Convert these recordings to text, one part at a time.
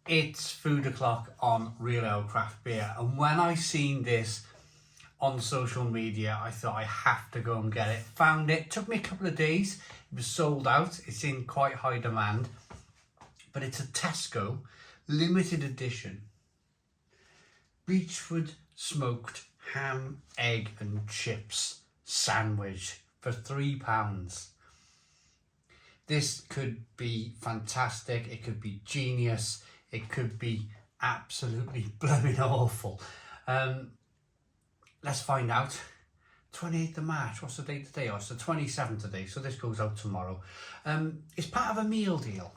It's food o'clock on Real Ale Craft Beer, and when I seen this on social media, I thought I have to go and get it. Found it, took me a couple of days, it was sold out, it's in quite high demand, but it's a Tesco limited edition Beechwood smoked ham, egg and chips sandwich for £3. This could be fantastic, it could be genius, it could be absolutely blooming awful. Let's find out. 28th of March, what's the date today? Oh, it's the 27th today, so this goes out tomorrow. It's part of a meal deal.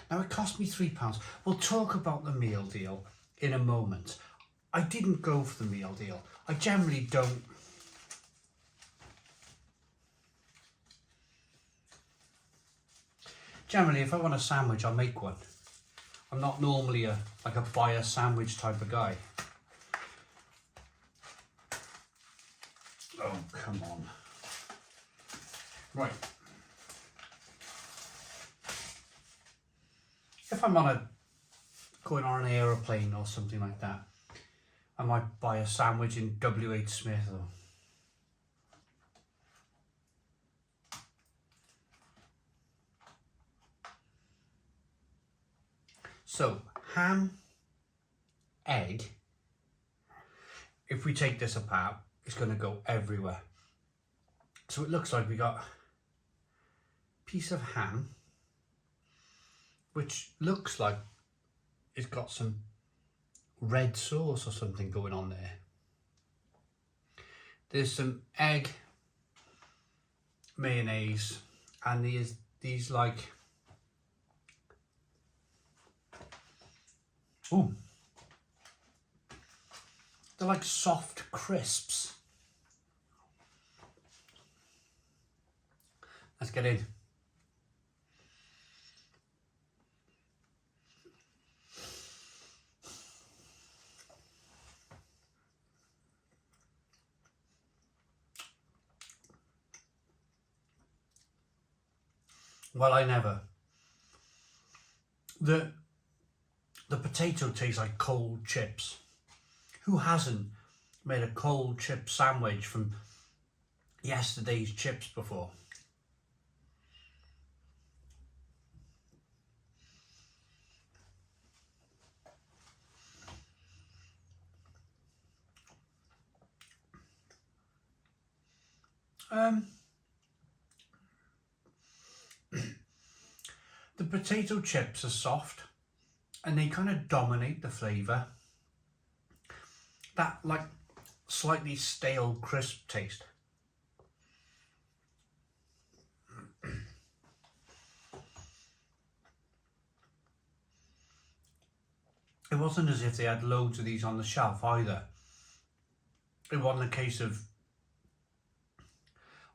Now it cost me £3. We'll talk about the meal deal in a moment. I didn't go for the meal deal. I generally don't. Generally, if I want a sandwich, I'll make one. I'm not normally a buy a sandwich type of guy. Oh, come on. Right. If I'm going on an aeroplane or something like that, I might buy a sandwich in W.H. Smith or so ham, egg. If we take this apart, it's going to go everywhere. So it looks like we got a piece of ham, which looks like it's got some red sauce or something going on there. There's some egg, mayonnaise, and these like, ooh, they're like soft crisps. Let's get in. Well, I never. The potato tastes like cold chips. Who hasn't made a cold chip sandwich from yesterday's chips before? The potato chips are soft and they kind of dominate the flavour. That like slightly stale crisp taste. It wasn't as if they had loads of these on the shelf either. It wasn't a case of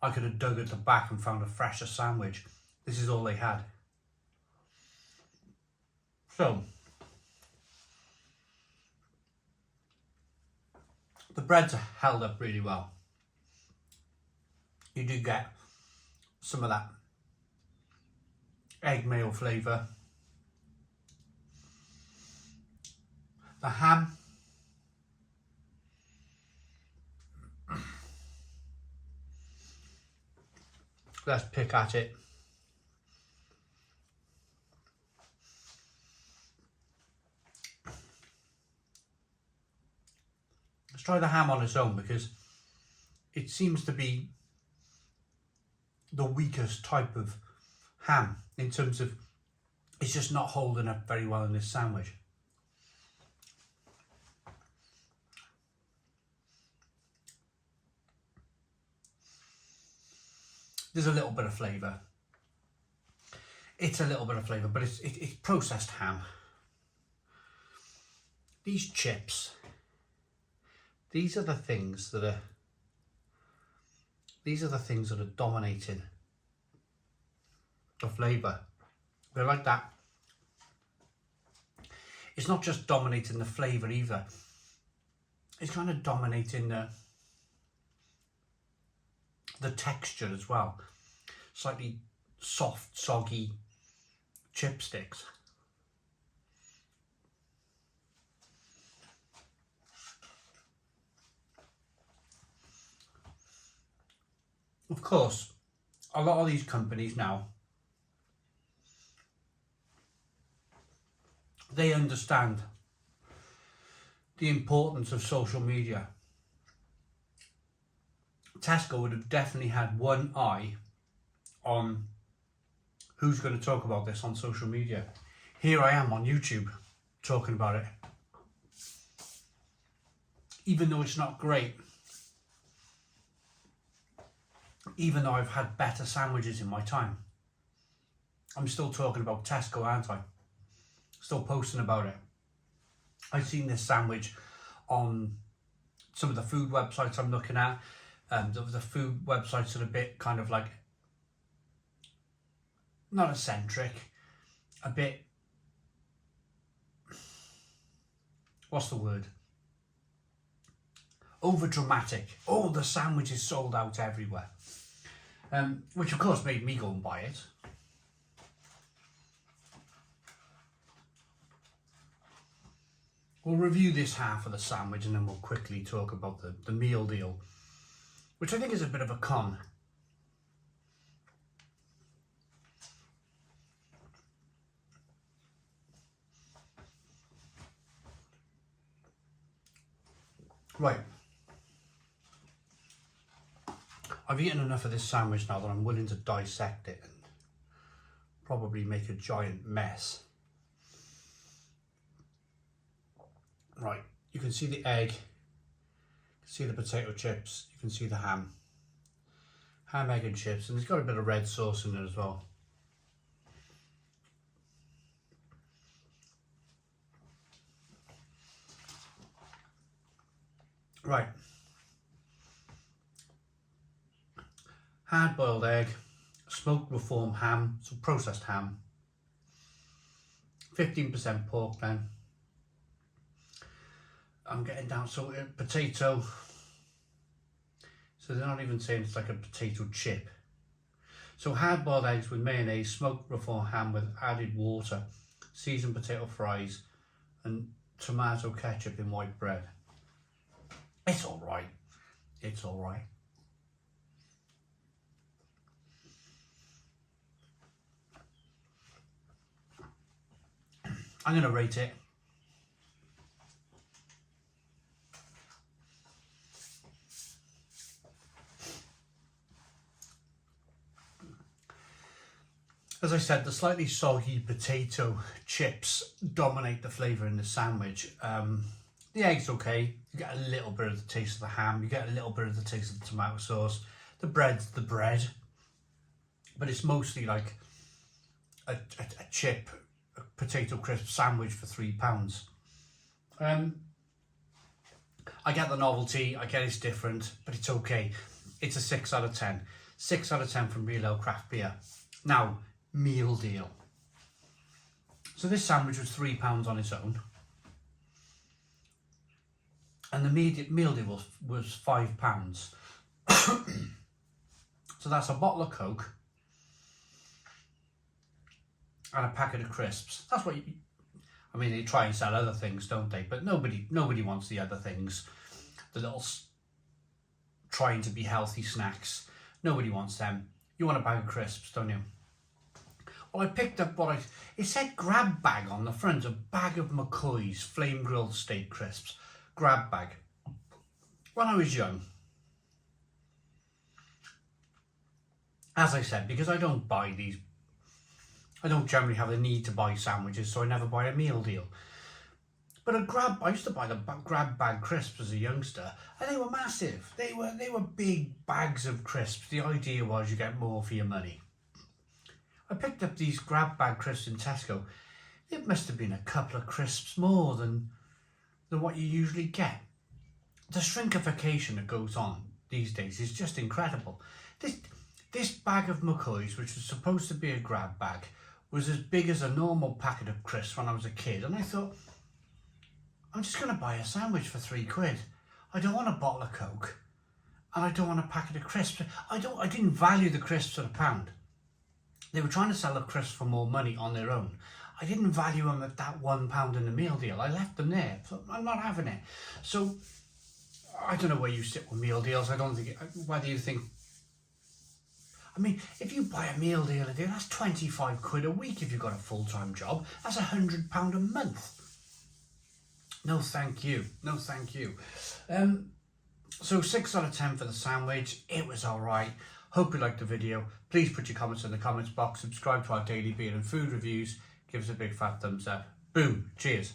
I could have dug at the back and found a fresher sandwich. This is all they had. So, the breads are held up really well. You do get some of that egg mayo flavour. The ham, let's pick at it. Let's try the ham on its own because it seems to be the weakest type of ham in terms of it's just not holding up very well in this sandwich. There's a little bit of flavour. It's a little bit of flavour, but it's processed ham. These chips, these are the things that are dominating the flavour. They're like that. It's not just dominating the flavour either. It's kind of dominating the texture as well. Slightly soft, soggy chipsticks. Of course, a lot of these companies now, they understand the importance of social media. Tesco would have definitely had one eye on who's going to talk about this on social media. Here I am on YouTube talking about it. Even though it's not great, even though I've had better sandwiches in my time, I'm still talking about Tesco, aren't I? Still posting about it. I've seen this sandwich on some of the food websites I'm looking at. The food websites are a bit kind of like, not eccentric, a bit, what's the word? Over dramatic. Oh, the sandwich is sold out everywhere. Which of course made me go and buy it. We'll review this half of the sandwich and then we'll quickly talk about the meal deal, which I think is a bit of a con. Right. I've eaten enough of this sandwich now that I'm willing to dissect it and probably make a giant mess. Right, you can see the egg, you can see the potato chips, you can see the ham, egg and chips, and it's got a bit of red sauce in it as well. Right, hard boiled egg, smoked reformed ham, so processed ham, 15% pork then. I'm getting down, so potato, so they're not even saying it's like a potato chip. So hard boiled eggs with mayonnaise, smoked reformed ham with added water, seasoned potato fries and tomato ketchup in white bread. It's all right. It's all right. I'm going to rate it. As I said, the slightly soggy potato chips dominate the flavour in the sandwich. The egg's okay. You get a little bit of the taste of the ham. You get a little bit of the taste of the tomato sauce. The bread's the bread. But it's mostly like a chip, a potato crisp sandwich for £3. I get the novelty. I get it's different, but it's okay. It's a 6 out of 10. 6 out of 10 from Real Ale Craft Beer. Now, meal deal. So this sandwich was £3 on its own, and the meal deal was £5. So that's a bottle of Coke and a packet of crisps. That's what I mean, they try and sell other things, don't they? But nobody wants the other things, the little trying to be healthy snacks. Nobody wants them. You want a bag of crisps, don't you? Well, I picked up it said grab bag on the front, a bag of McCoy's flame grilled steak crisps. Grab bag. When I was young, as I said, because I don't generally have the need to buy sandwiches, so I never buy a meal deal. But I used to buy the grab bag crisps as a youngster, and they were massive. They were big bags of crisps. The idea was you get more for your money. I picked up these grab bag crisps in Tesco. It must have been a couple of crisps more than what you usually get. The shrinkification that goes on these days is just incredible. This bag of McCoy's, which was supposed to be a grab bag, was as big as a normal packet of crisps when I was a kid, and I thought, I'm just going to buy a sandwich for £3. I don't want a bottle of Coke, and I don't want a packet of crisps. I didn't value the crisps at £1. They were trying to sell the crisps for more money on their own. I didn't value them at that £1 in the meal deal. I left them there. So I'm not having it. So I don't know where you sit with meal deals. I don't think, whether you think I mean, if you buy a meal deal a day, that's 25 quid a week if you've got a full-time job. That's £100 a month. No, thank you. No, thank you. So 6 out of 10 for the sandwich. It was all right. Hope you liked the video. Please put your comments in the comments box. Subscribe to our daily beer and food reviews. Give us a big fat thumbs up. Boom. Cheers.